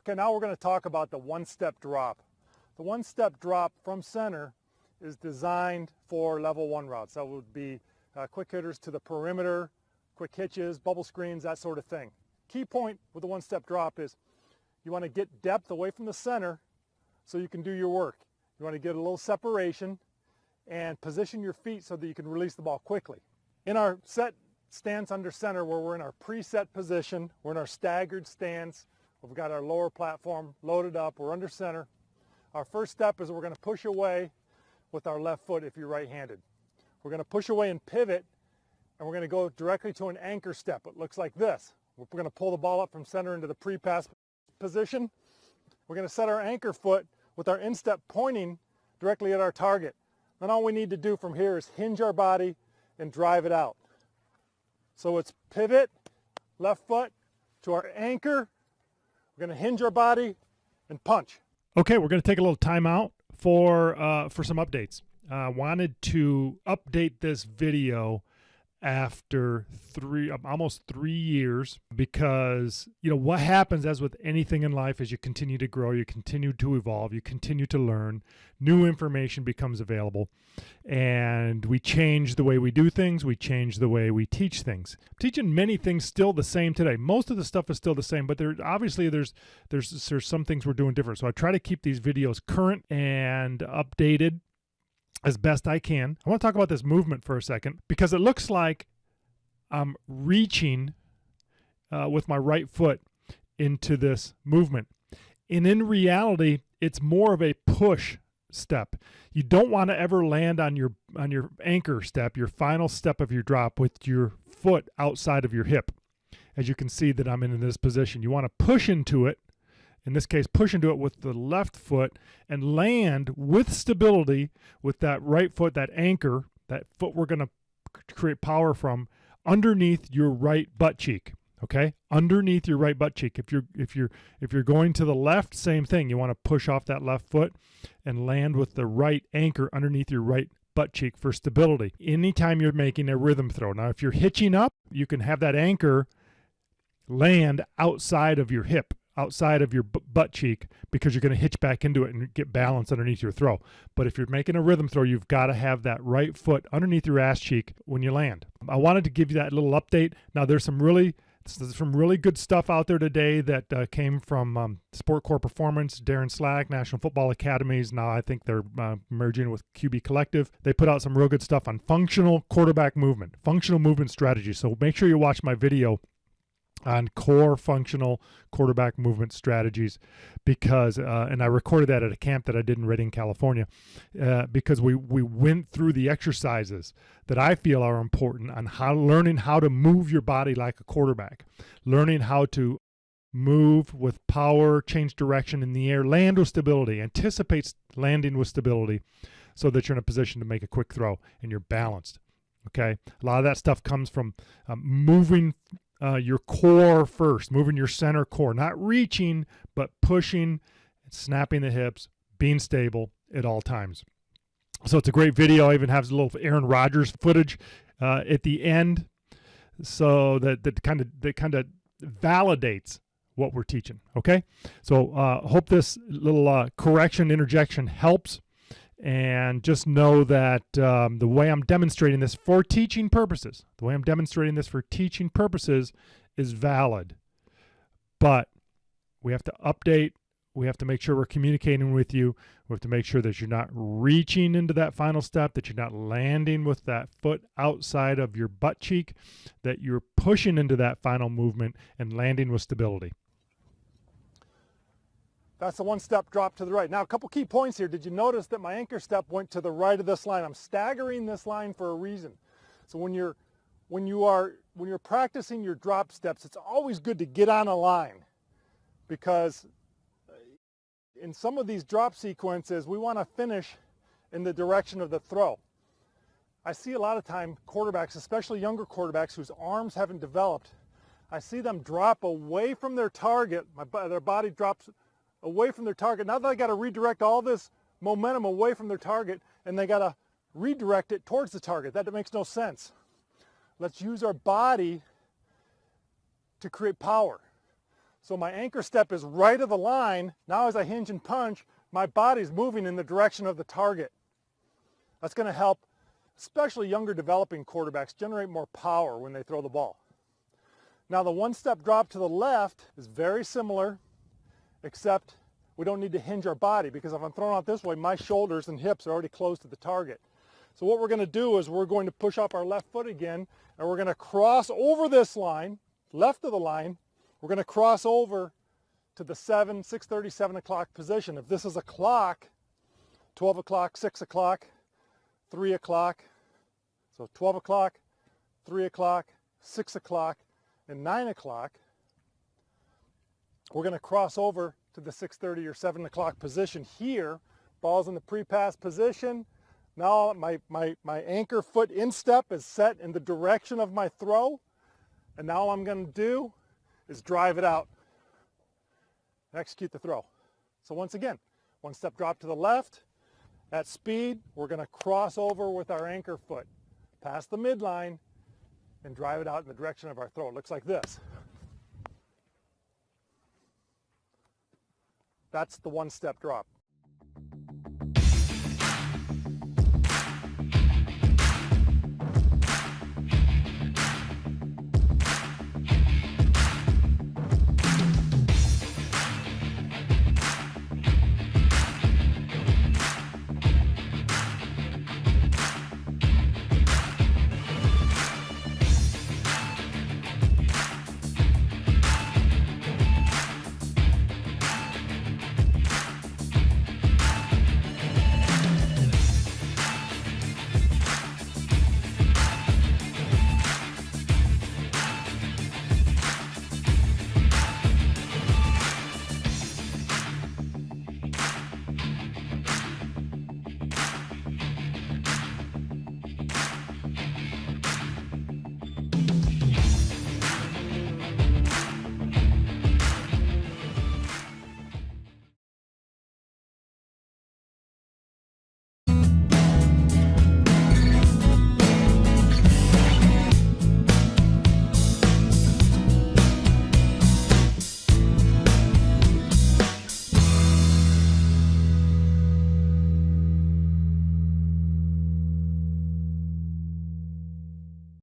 Okay, now we're going to talk about the one-step drop. The one-step drop from center is designed for level 1 routes. That would be quick hitters to the perimeter, quick hitches, bubble screens, that sort of thing. Key point with the one-step drop is you want to get depth away from the center so you can do your work. You want to get a little separation and position your feet so that you can release the ball quickly. In our set stance under center, where we're in our preset position, we're in our staggered stance, we've got our lower platform loaded up, we're under center. Our first step is we're going to push away with our left foot if you're right-handed. We're going to push away and pivot, and we're going to go directly to an anchor step. It looks like this. We're going to pull the ball up from center into the pre-pass position. We're going to set our anchor foot with our instep pointing directly at our target. Then all we need to do from here is hinge our body and drive it out. So it's pivot, left foot to our anchor. We're going to hinge our body and punch. Okay, we're going to take a little time out for some updates. Wanted to update this video after almost 3 years, because what happens, as with anything in life, is you continue to grow, you continue to evolve, you continue to learn, new information becomes available, and we change the way we do things, we change the way we teach things. I'm teaching many things still the same today. Most of the stuff is still the same, but there's some things we're doing different. So I try to keep these videos current and updated as best I can. I want to talk about this movement for a second, because it looks like I'm reaching with my right foot into this movement. And in reality, it's more of a push step. You don't want to ever land on your anchor step, your final step of your drop, with your foot outside of your hip. As you can see that I'm in this position. You want to push into it. In this case, push into it with the left foot and land with stability with that right foot, that anchor, that foot we're going to create power from, underneath your right butt cheek. Okay, underneath your right butt cheek. If you're going to the left, same thing. You want to push off that left foot and land with the right anchor underneath your right butt cheek for stability. Anytime you're making a rhythm throw. Now, if you're hitching up, you can have that anchor land outside of your hip, outside of your butt cheek, because you're going to hitch back into it and get balance underneath your throw. But if you're making a rhythm throw, you've got to have that right foot underneath your ass cheek when you land. I wanted to give you that little update. Now, there's some really good stuff out there today that came from Sport Core Performance, Darren Slack, National Football Academies. Now I think they're merging with QB Collective. They put out some real good stuff on functional quarterback movement, functional movement strategy. So make sure you watch my video on core functional quarterback movement strategies, because and I recorded that at a camp that I did in Redding, California, because we went through the exercises that I feel are important on learning how to move your body like a quarterback, learning how to move with power, change direction in the air, land with stability, anticipate landing with stability, so that you're in a position to make a quick throw and you're balanced. Okay, a lot of that stuff comes from moving your core first, moving your center core, not reaching, but pushing, snapping the hips, being stable at all times. So it's a great video. I even have a little Aaron Rodgers footage at the end, so that kind of validates what we're teaching. Okay, so hope this little interjection helps. And just know that the way I'm demonstrating this for teaching purposes, is valid. But we have to update. We have to make sure we're communicating with you. We have to make sure that you're not reaching into that final step, that you're not landing with that foot outside of your butt cheek, that you're pushing into that final movement and landing with stability. That's the one-step drop to the right. Now, a couple key points here. Did you notice that my anchor step went to the right of this line? I'm staggering this line for a reason. So when you're practicing your drop steps, it's always good to get on a line, because in some of these drop sequences, we want to finish in the direction of the throw. I see a lot of time quarterbacks, especially younger quarterbacks whose arms haven't developed, I see them drop away from their target. Their body drops away from their target. Now they got to redirect all this momentum away from their target, and they got to redirect it towards the target. That makes no sense. Let's use our body to create power. So my anchor step is right of the line. Now as I hinge and punch, my body's moving in the direction of the target. That's going to help, especially younger developing quarterbacks, generate more power when they throw the ball. Now the one-step drop to the left is very similar, except we don't need to hinge our body, because if I'm thrown out this way, my shoulders and hips are already close to the target. So what we're going to do is we're going to push up our left foot again, and we're going to cross over this line, left of the line. We're going to cross over to the 6:30, 7 o'clock position. If this is a clock, 12 o'clock, 6 o'clock, 3 o'clock, so 12 o'clock, 3 o'clock, 6 o'clock, and 9 o'clock, we're going to cross over to the 6:30 or 7 o'clock position here. Ball's in the pre-pass position. Now my anchor foot instep is set in the direction of my throw, and now all I'm going to do is drive it out and execute the throw. So once again, one step drop to the left. At speed, we're going to cross over with our anchor foot past the midline and drive it out in the direction of our throw. It looks like this. That's the one-step drop.